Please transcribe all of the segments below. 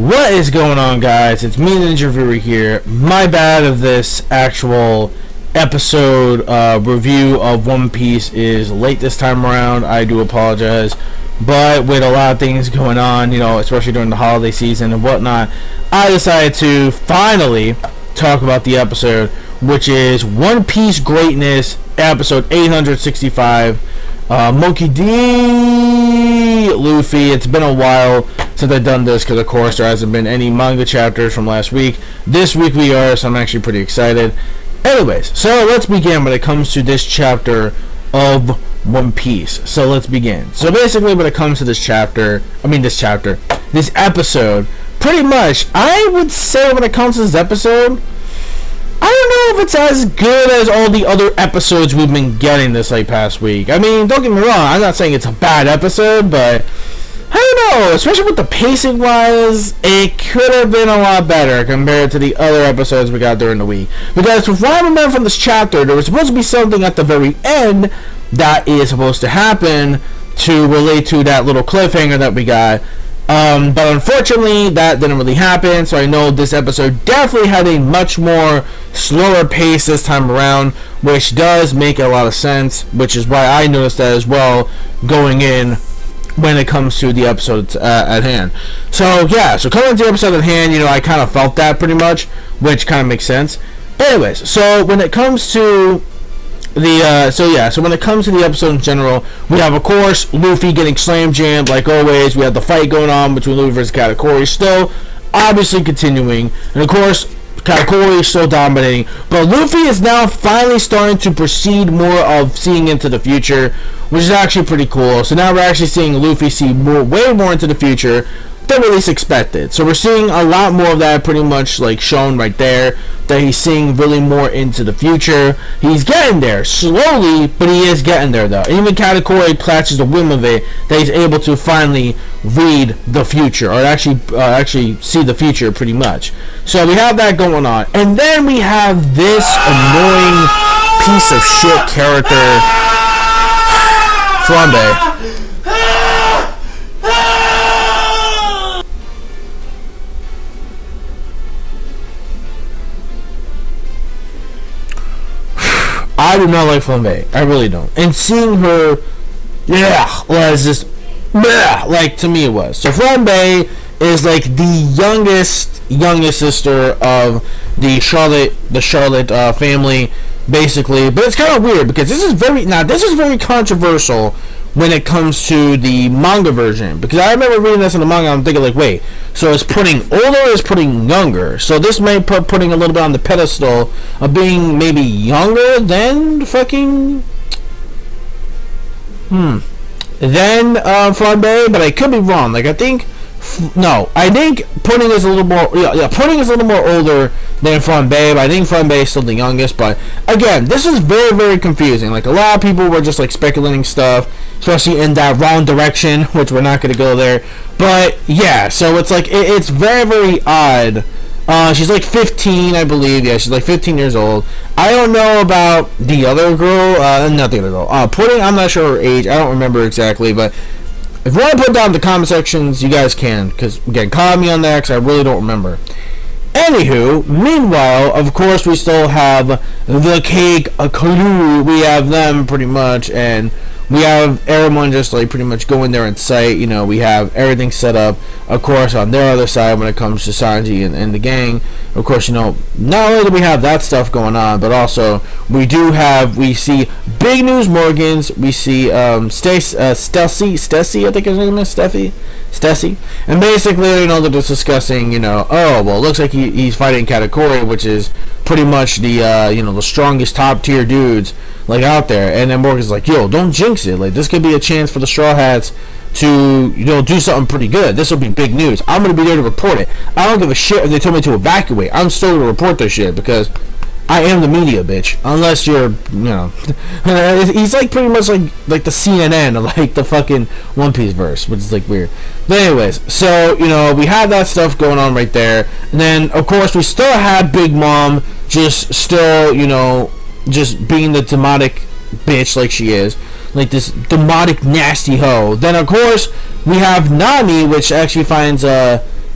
What is going on, guys? It's me, Ninja Viewer here. My bad if this actual episode review of One Piece is late this time around. I do apologize. But with a lot of things going on, you know, especially during the holiday season and whatnot, I decided to finally talk about the episode, which is One Piece Greatness, episode 865. Monkey D. Luffy. It's been a while since I've done this because, of course, there hasn't been any manga chapters from last week. This week we are, so I'm actually pretty excited. Anyways, so let's begin when it comes to this chapter of One Piece. So let's begin. So basically when it comes to this episode, pretty much, I would say when it comes to this episode, I don't know if it's as good as all the other episodes we've been getting this past week. I mean, don't get me wrong, I'm not saying it's a bad episode, but I don't know, especially with the pacing wise, it could have been a lot better compared to the other episodes we got during the week. Because from what I remember from this chapter, there was supposed to be something at the very end that is supposed to happen to relate to that little cliffhanger that we got. But unfortunately that didn't really happen, so I know this episode definitely had a much more slower pace this time around, which does make a lot of sense, which is why I noticed that as well going in when it comes to the episode at hand. So yeah, so coming to the episode at hand, you know, I kind of felt that pretty much, which kind of makes sense. Anyways, so when it comes to when it comes to the episode in general, we have, of course, Luffy getting slam jammed like always. We have the fight going on between Luffy versus Katakuri still obviously continuing, and of course Katakuri is still dominating, but Luffy is now finally starting to proceed more of seeing into the future, which is actually pretty cool. So now we're actually seeing Luffy see way more into the future than at least expected. So we're seeing a lot more of that pretty much shown right there, that he's seeing really more into the future. He's getting there slowly, but he is getting there though. And even Katakuri catches the whim of it, that he's able to finally read the future, or actually see the future pretty much. So we have that going on, and then we have this annoying piece of shit character, Flambe. I do not like Flambe. I really don't. And seeing her, was just, to me it was. So Flambe is the youngest sister of the Charlotte family, basically. But it's kind of weird because this is very controversial when it comes to the manga version, because I remember reading this in the manga. I'm thinking wait, so it's putting older or it's putting younger? So this may put putting a little bit on the pedestal of being maybe younger than fucking Flambe, but I could be wrong. I think Pudding is a little more Pudding is a little more older than Flambe, but I think Flambe is still the youngest. But again, this is very, very confusing. A lot of people were just speculating stuff, especially in that wrong direction, which we're not going to go there. But yeah, so it's it's very, very odd. She's 15, I believe. Yeah, she's 15 years old. I don't know about the other girl. Not the other girl. Pudding, I'm not sure her age. I don't remember exactly, but if you want to put down in the comment sections, you guys can, because again, call me on that, because I really don't remember. Anywho, meanwhile, of course, we still have the cake crew. We have them pretty much, and we have everyone just pretty much going there in sight. You know, we have everything set up, of course, on their other side when it comes to Sanji and the gang. Of course, you know, not only do we have that stuff going on, but also we see Big News Morgans, we see Stacey, I think his name is Stacey, and basically, you know, they're just discussing, you know, oh well, it looks like he's fighting Katakuri, which is pretty much the the strongest top tier dudes out there. And then Morgan's yo, don't jinx it, this could be a chance for the Straw Hats to do something pretty good. This will be big news. I'm gonna be there to report it. I don't give a shit if they told me to evacuate. I'm still gonna report this shit because I am the media, bitch. Unless you're, he's pretty much like the CNN of the fucking One Piece verse, which is weird. But anyways, so we have that stuff going on right there, and then of course we still have Big Mom just still just being the demonic bitch she is, this demonic nasty hoe. Then of course we have Nami, which actually finds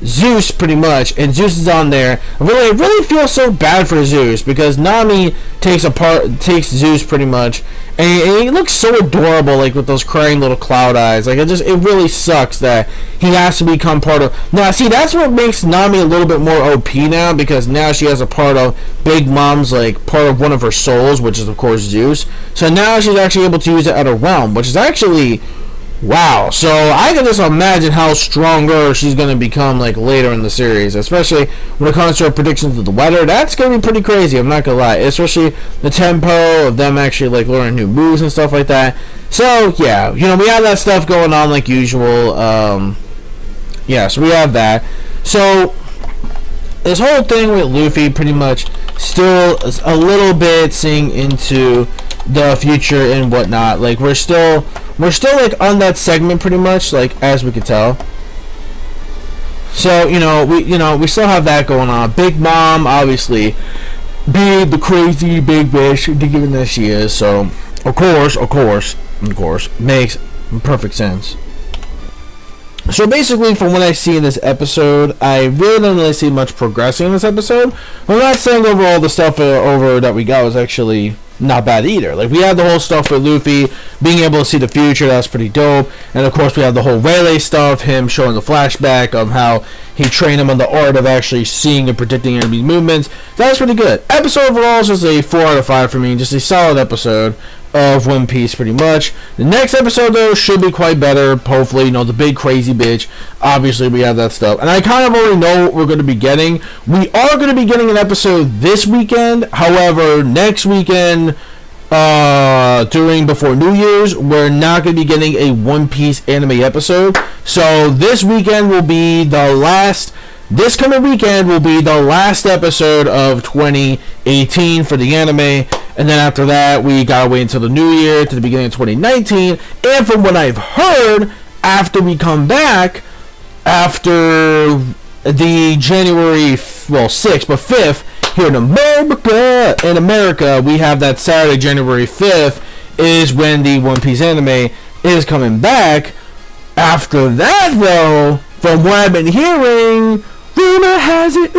Zeus pretty much, and Zeus is on there. I really feel so bad for Zeus because Nami takes Zeus pretty much, and he looks so adorable, like with those crying little cloud eyes. Like it really sucks that he has to become part of. Now see, that's what makes Nami a little bit more OP now, because now she has a part of Big Mom's, like part of one of her souls, which is of course Zeus. So now she's actually able to use it at her realm, which is actually. Wow, so I can just imagine how stronger she's going to become like later in the series, especially when it comes to her predictions of the weather. That's going to be pretty crazy, I'm not going to lie, especially the tempo of them actually like learning new moves and stuff like that. So yeah, we have that stuff going on like usual. Yeah, so we have that. So this whole thing with Luffy pretty much still a little bit seeing into the future and whatnot. Like we're still like on that segment pretty much, like as we could tell. So we still have that going on. Big Mom obviously being the crazy big bitch given that she is, so of course makes perfect sense. So basically, from what I see in this episode, I really don't really see much progressing in this episode. I'm not saying overall the stuff over that we got was actually not bad either. Like we had the whole stuff with Luffy being able to see the future, that's pretty dope. And of course we have the whole Rayleigh stuff, him showing the flashback of how he trained him on the art of actually seeing and predicting enemy movements. That was pretty good. Episode overall is just a 4 out of 5 for me, just a solid episode of One Piece pretty much. The next episode though should be quite better, hopefully. The big crazy bitch, obviously we have that stuff, and I kind of already know what we're going to be getting. We are going to be getting an episode this weekend. However, next weekend before New Year's, we're not going to be getting a One Piece anime episode. So this weekend will be the last. This coming weekend will be the last episode of 2018 for the anime, and then after that we gotta wait until the new year, to the beginning of 2019. And from what I've heard, after we come back after the January 6th but 5th here in America, we have that Saturday, January 5th is when the One Piece anime is coming back. After that though, from what I've been hearing, rumor has it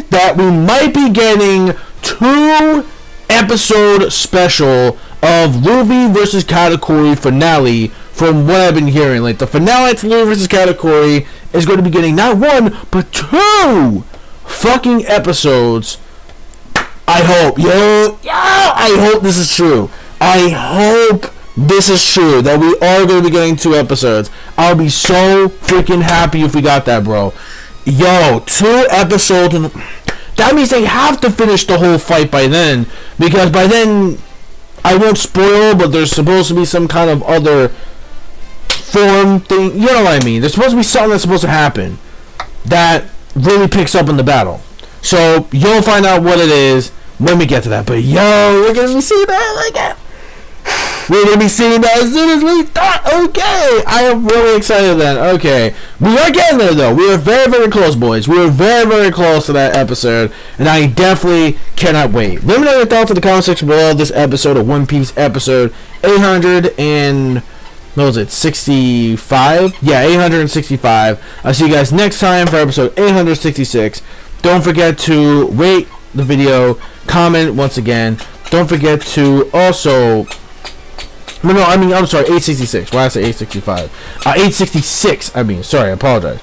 that we might be getting 2-episode special of Luffy versus Katakuri finale. From what I've been hearing, like the finale to Luffy versus Katakuri is going to be getting not 1 but 2 fucking episodes. I hope, I hope this is true. I hope this is true, that we are going to be getting 2 episodes. I'll be so freaking happy if we got that, bro. 2 episodes, and that means they have to finish the whole fight by then, because by then, I won't spoil, but there's supposed to be some kind of other form thing, you know what I mean? There's supposed to be something that's supposed to happen that really picks up in the battle. So, you'll find out what it is when we get to that, but we're going to be seeing that, we're going to be seeing that as soon as we thought. Okay, I am really excited then. Okay, we are getting there though. We are very, very close, boys. We are very, very close to that episode, and I definitely cannot wait. Let me know your thoughts in the comment section below this episode of One Piece, episode 800 and... what was it, 65? Yeah, 865. I'll see you guys next time for episode 866. Don't forget to rate the video, comment once again. Don't forget to also... I'm sorry, 866. Why did I say 865? 866, sorry, I apologize.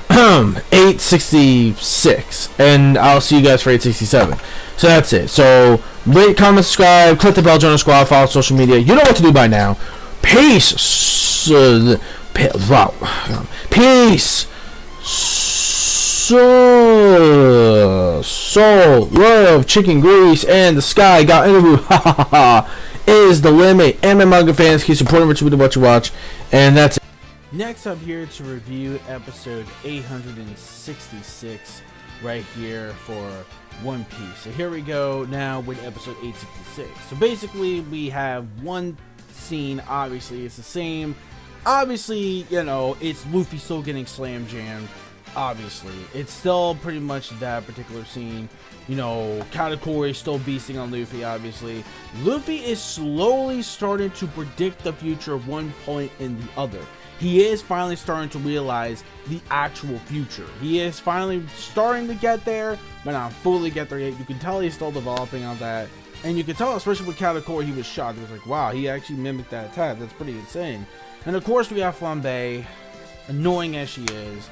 866. And I'll see you guys for 867. So that's it. So, rate, comment, subscribe, click the bell, join the squad, follow social media. You know what to do by now. Peace. Peace. Soul, love, chicken grease, and the sky got interview. Ha ha ha. Is the limit. And manga fans, keep supporting what you watch, and that's it. Next up here to review episode 866 right here for One Piece. So here we go now with episode 866. So basically we have one scene. Obviously it's the same. Obviously, it's Luffy still getting slam jammed. Obviously it's still pretty much that particular scene. Katakuri still beasting on Luffy, obviously. Luffy is slowly starting to predict the future one point and the other. he is finally starting to realize the actual future. He is finally starting to get there, but not fully get there yet. You can tell he's still developing on that. And you can tell, especially with Katakuri, he was shocked. He was like, wow, he actually mimicked that attack. That's pretty insane. And of course, we have Flambe, annoying as she is.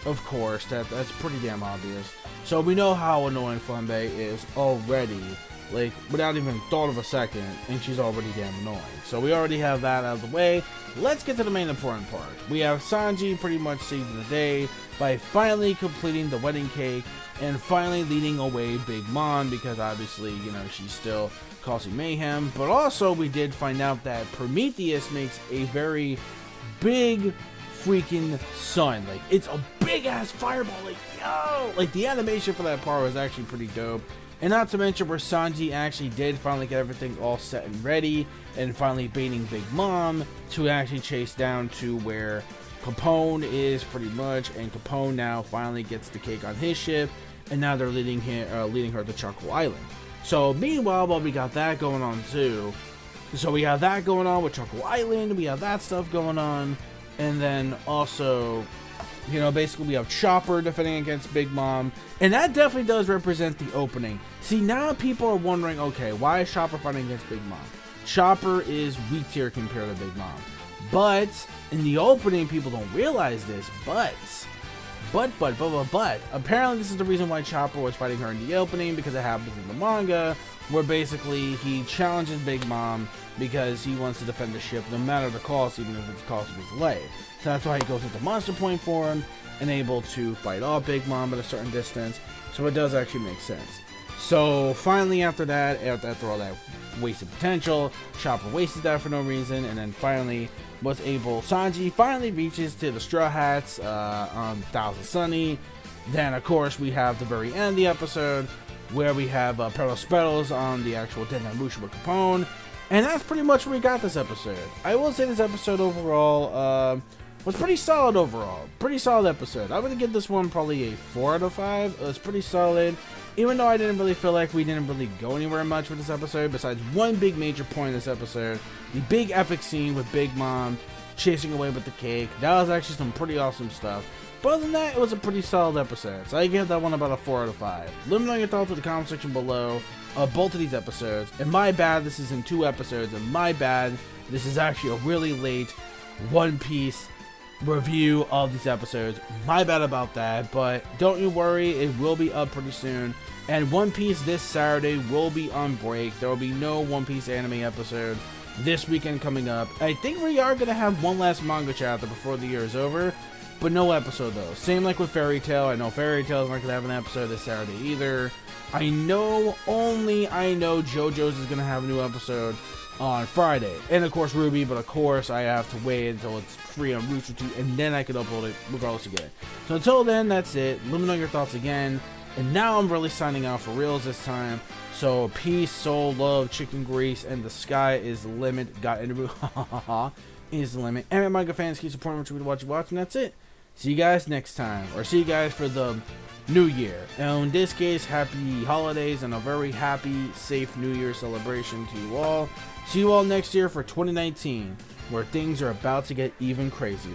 Of course, that's pretty damn obvious. So we know how annoying Flambe is already. Like, without even thought of a second, and she's already damn annoying. So we already have that out of the way. Let's get to the main important part. We have Sanji pretty much saving the day by finally completing the wedding cake and finally leading away Big Mom, because obviously, you know, she's still causing mayhem. But also, we did find out that Prometheus makes a very big freaking sun. Like, it's a big ass fireball. Like, yo! Like, the animation for that part was actually pretty dope. And not to mention where Sanji actually did finally get everything all set and ready, and finally baiting Big Mom to actually chase down to where Capone is pretty much, and Capone now finally gets the cake on his ship, and now they're leading her to Choco Island. So meanwhile, while we got that going on too, so we have that going on with Choco Island, we have that stuff going on, and then also, you know, basically we have Chopper defending against Big Mom, and that definitely does represent the opening. See, now people are wondering, okay, why is Chopper fighting against Big Mom? Chopper is weak tier compared to Big Mom. But in the opening, people don't realize this, but apparently this is the reason why Chopper was fighting her in the opening, because it happens in the manga, where basically he challenges Big Mom because he wants to defend the ship no matter the cost, even if it's the cost of his life. So that's why he goes into Monster Point form and able to fight off Big Mom at a certain distance. So it does actually make sense. So finally, after that, after all that wasted potential, Chopper wasted that for no reason, and then finally Sanji finally reaches to the Straw Hats on Thousand Sunny. Then of course we have the very end of the episode where we have Pearl Spettles on the actual Denai Musha with Capone. And that's pretty much where we got this episode. I will say this episode overall was pretty solid overall. Pretty solid episode. I would give this one probably a 4 out of 5. It was pretty solid. Even though I didn't really feel like we didn't really go anywhere much with this episode, besides one big major point in this episode, the big epic scene with Big Mom chasing away with the cake. That was actually some pretty awesome stuff. But other than that, it was a pretty solid episode. So I give that one about a 4 out of 5. Let me know your thoughts in the comment section below of both of these episodes. And my bad, this is in 2 episodes. And my bad, this is actually a really late One Piece review of these episodes. My bad about that, but don't you worry, it will be up pretty soon. And One Piece this Saturday will be on break. There will be no One Piece anime episode this weekend coming up. I think we are going to have one last manga chapter before the year is over, but no episode though. Same like with Fairy Tail. I know Fairy Tail is not going to have an episode this Saturday either. I know JoJo's is going to have a new episode on Friday, and of course Ruby, but of course I have to wait until it's free on Rooster Teeth, and then I can upload it regardless again. So until then, that's it. Let me know your thoughts again, and now I'm really signing out for reals this time. So peace, soul, love, chicken grease, and the sky is the limit. Got interview is the limit. And manga fans, keep supporting what you watch, and that's it. See you guys next time, or see you guys for the New Year. And in this case, happy holidays and a very happy, safe New Year celebration to you all. See you all next year for 2019, where things are about to get even crazier.